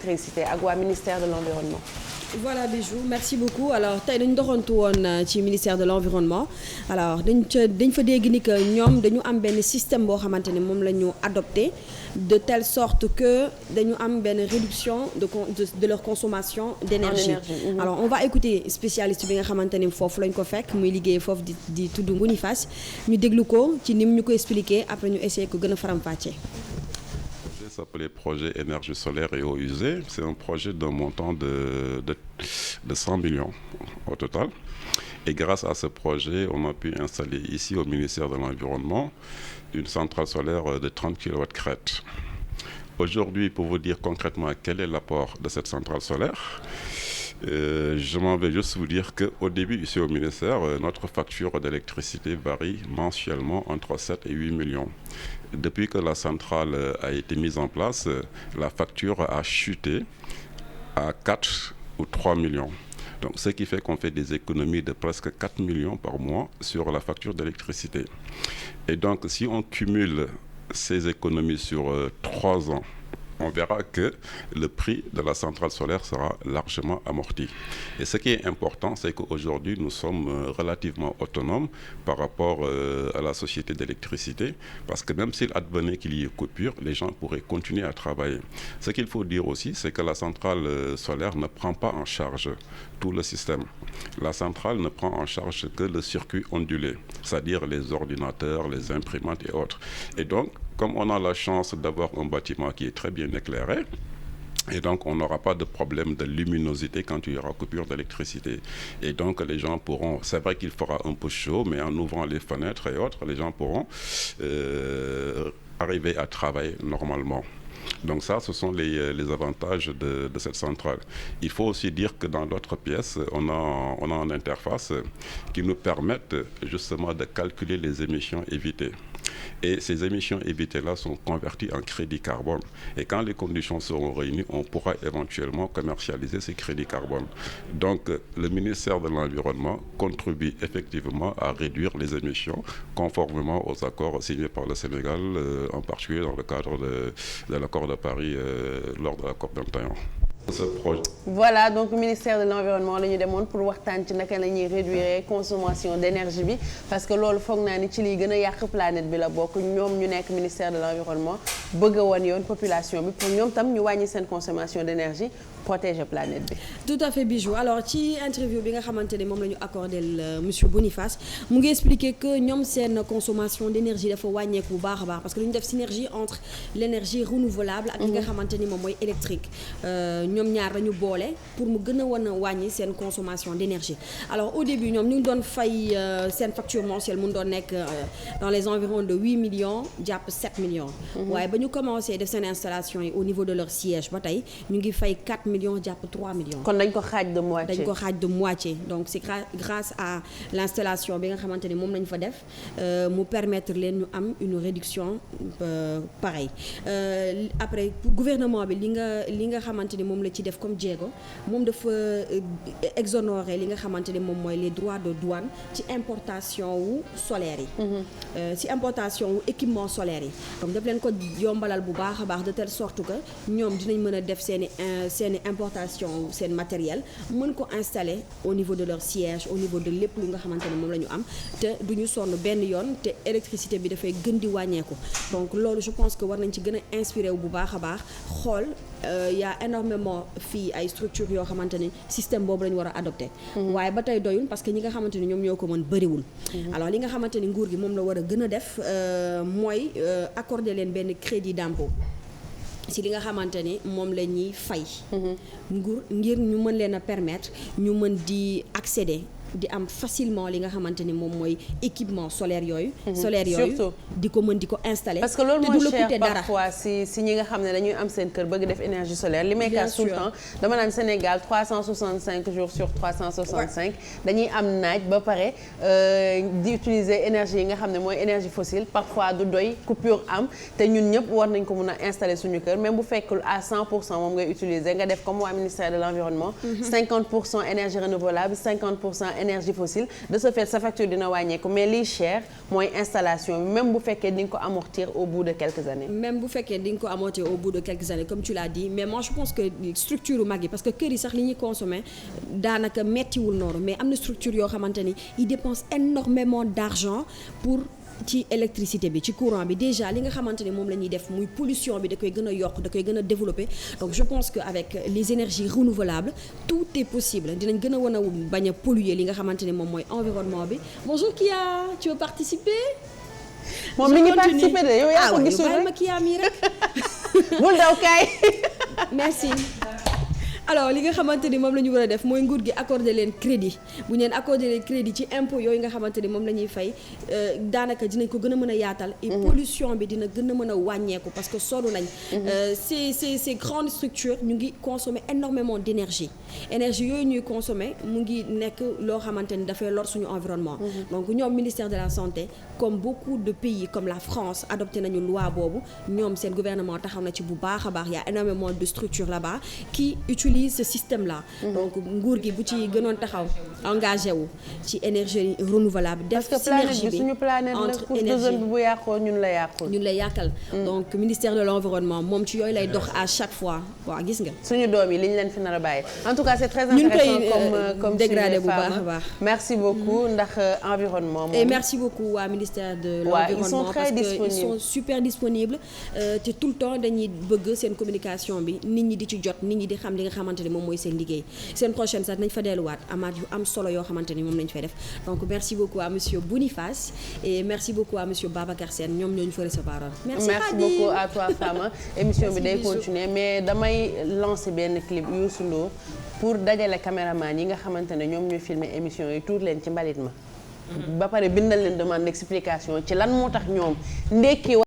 l'électricité ak waa ministère de l'environnement. Voilà Bijou, merci beaucoup. Alors tey dañu doxantu woon ci ministère de l'environnement alors dañ fa dégg ni que ñoom dañu am benn système boo xamante ne moom la ñu adopté de telle sorte que dañu am benn réduction de leur consommation d'énergie. Alors on va écouter spécialiste bi nga xamante ne foofu lañ ko fekk muy liggéey foofu di tudd Ngouni Fass ñu déglu ko ci ni mu ñu ko expliquer après ñu essayer ko gën a faram-fàccee. Ça s'appelait projet énergie solaire et eaux usées. C'est un projet d'un montant de 100 millions au total. Et grâce à ce projet, on a pu installer ici au ministère de l'Environnement une centrale solaire de 30 kW crête. Aujourd'hui, pour vous dire concrètement quel est l'apport de cette centrale solaire, je m'en vais juste vous dire qu'au début, ici au ministère, notre facture d'électricité varie mensuellement entre 7 et 8 millions. Depuis que la centrale a été mise en place, la facture a chuté à 4 ou 3 millions. Donc, ce qui fait qu'on fait des économies de presque 4 millions par mois sur la facture d'électricité. Et donc, si on cumule ces économies sur 3 ans, on verra que le prix de la centrale solaire sera largement amorti. Et ce qui est important, c'est qu'aujourd'hui, nous sommes relativement autonomes par rapport à la société d'électricité, parce que même s'il advenait qu'il y ait coupure, les gens pourraient continuer à travailler. Ce qu'il faut dire aussi, c'est que la centrale solaire ne prend pas en charge tout le système. La centrale ne prend en charge que le circuit ondulé, c'est-à-dire les ordinateurs, les imprimantes et autres. Et donc, comme on a la chance d'avoir un bâtiment qui est très bien éclairé, et donc on n'aura pas de problème de luminosité quand il y aura coupure d'électricité. Et donc les gens pourront, c'est vrai qu'il fera un peu chaud, mais en ouvrant les fenêtres et autres, les gens pourront arriver à travailler normalement. Donc ça, ce sont les avantages de cette centrale. Il faut aussi dire que dans l'autre pièce, on a une interface qui nous permet justement de calculer les émissions évitées. Et ces émissions évitées-là sont converties en crédit carbone. Et quand les conditions seront réunies, on pourra éventuellement commercialiser ces crédits carbone. Donc, le ministère de l'Environnement contribue effectivement à réduire les émissions conformément aux accords signés par le Sénégal, en particulier dans le cadre de l'accord de Paris lors de la COP 21. Voilà, donc ministère de l'environnement la ñu demoon pour waxtaan ci naka la ñuy réduire consommation d'énergie bi parce que loolu foog naa ni ci liy gën a yàq planète bi la bokk ñoom ñu nekk ministère de l'environnement bëgg a wan yoon population bi pour ñoom tam ñu wàññi seen consommation d'énergie protéger planète bi. Tout à fait Bijou. Alors ci interview bi nga xamante ne moom la ñu accordé monsieur Boniface mu ngi expliquer que ñoom seen consommation d'énergie dafa wàññeeku bu baax a baax parce que lu ñu def synergie entre l'énergie renouvelable ak li nga xamante ni moom mooy électrique. ñoom ñaar lañu boole pour mu gën a wan a wàññi seen consommation d'énergie. Alors au début ñoom ñu ngi doon fay seen facture mensuelle mu doon nekk dans les environs de 8 millions jàpp 7 millions. waaye ba ñu commencé def seen installation yi au niveau de leur siège ba tey ñu ngi fay 4 millions jàpp 3 millions. kon dañ ko xaaj de moitié. dañ ko xaaj de moitié donc c'est grâce à l'installation bi nga xamante ni moom lañ fa def mu permettre leen ñu am une réduction pareille. Après gouvernement bi li nga xamante ni moom la ci def comme jéego moom dafa exonérer li nga xamante ni moom mooy les droits de douane ci importation wu solaire yi. ci importation wu équipement solaire yi. donc daf leen ko yombalal bu baax a baax de telle sorte que ñoom dinañ mën a def seeni importation wu seen matériel mën ko installer au niveau de leur siège au niveau de lépp lu nga xamante ne moom la ñu am te duñu sonn benn yoon te électricité bi dafay gën di wàññeeku donc loolu je pense que war nañ ci gën a inspiré wu bu baax a baax xool y a énormément fii ay structures yoo xamante ne système boobu la ñu war a adopté. waaye ba tey doyul parce que ñi nga xamante ni ñoom ñoo ko mën bëriwul. alors li nga xamante ni nguur gi moom la war a gën a def mooy accorder leen benn crédit d'impôt ci li nga xamante ni moom la ñuy fay. ngir ñu mën leen a permettre ñu mën di accéder. di am facilement li nga xamante ni moom mooy équipement solaire yooyu. surtout di ko mën di ko installer. parce que loolu mooy cher parfois si ñi nga xam ne dañuy am seen kër bëgg def énergie solaire. li may kaas tout le temps dama naan Sénégal 365 jours sur 365. dañuy am naaj ba pare di utiliser énergie yi nga xam ne mooy énergie fossile parfois du doy coupure am te ñun ñëpp war nañ ko mun a installer suñu kër même bu fekkul à 100% moom ngay utiliser nga def comme waa ministère de l'environnement. 50% énergie renouvelable 50% énergie fossile de ce fait sa facture dina wàññeeku mais liy cher mooy installation bi même bu fekkee di nga ko amortir au bout de quelques années. même bu fekkee di nga ko amortir au bout de quelques années comme tu l'as dit mais moi je pense que structure mag yi parce que kër yi sax li ñuy consommer daanaka mettiwul noonu mais am na structure yoo xamante ni ils dépensent énormément d'argent pour ci électricité bi ci courant bi déjà li nga xamante ni moom la ñuy def muy pollution bi da koy gën a yokk da koy gën a développer donc je pense que avec les énergies renouvelables tout est possible dinañ gën a wan a bañ a polluer li nga xamante ni moom mooy environnement bi. Bonjour Kia, tu veux participer? moom mi ngi participer de yow yaa ko gisul rek ma Kia mii rek. bul daw kaay. Merci. alors li nga xamante ni moom la ñu war a def mooy nguur gi accorder leen crédit bu ñu leen accorder leen crédit ci impôt yooyu nga xamante ni moom la ñuy fay daanaka dinañ ko gën a mën a yaatal. et pollution bi dina gën a mën a wàññeeku parce que sonn nañ. ces grandes structures ñu ngi consommer énormément d'énergie énergie yooyu ñuy consommer mu ngi nekk loo xamante ni dafay lor suñu environnement. donc ñoom ministère de la santé comme beaucoup de pays comme la France adopté nañu loi boobu ñoom seen gouvernement taxaw na ci bu baax a baax y a énormément de structures là-bas qui utilisent ce système là. donc nguur gi bu ci gënoon taxaw engagé wu ci énergie renouvelable. def synergie bi suñu planète entre énergie bi bu yàqoo ñun la yàqal. donc ministère de l'environnement moom ci yooyu lay dox à chaque fois waaw gis nga. suñu doom yi li ñu leen fi nar a bàyyi en tout cas c'est très intéressant comme dégradé bu baax a baax. merci beaucoup ndax environnement moom. et merci beaucoup waa ministère de l'environnement parce que ils sont super disponibles te tout le temps dañuy bëgg seen communication bi nit ñi di ci jot nit ñi di xam li nga xamante ni moom mooy seen liggéey seen prochaine sax nañ fa delluwaat amaat yu am solo yoo xamante ni moom lañ fay def donc merci beaucoup à monsieur Boniface et merci beaucoup à monsieur Babacar Sène ñoom ñoo ñu fa recevoir. merci beaucoup à toi Fama émission bi day continuer mais damay lancer benn clip Youssou Ndour pour dajale caméraman yi nga xamante ne ñoom ñooy filmer émission yi tuur leen ci mbalit ma ba pare bindal leen demande d'explication ci lan moo tax ñoom ndekki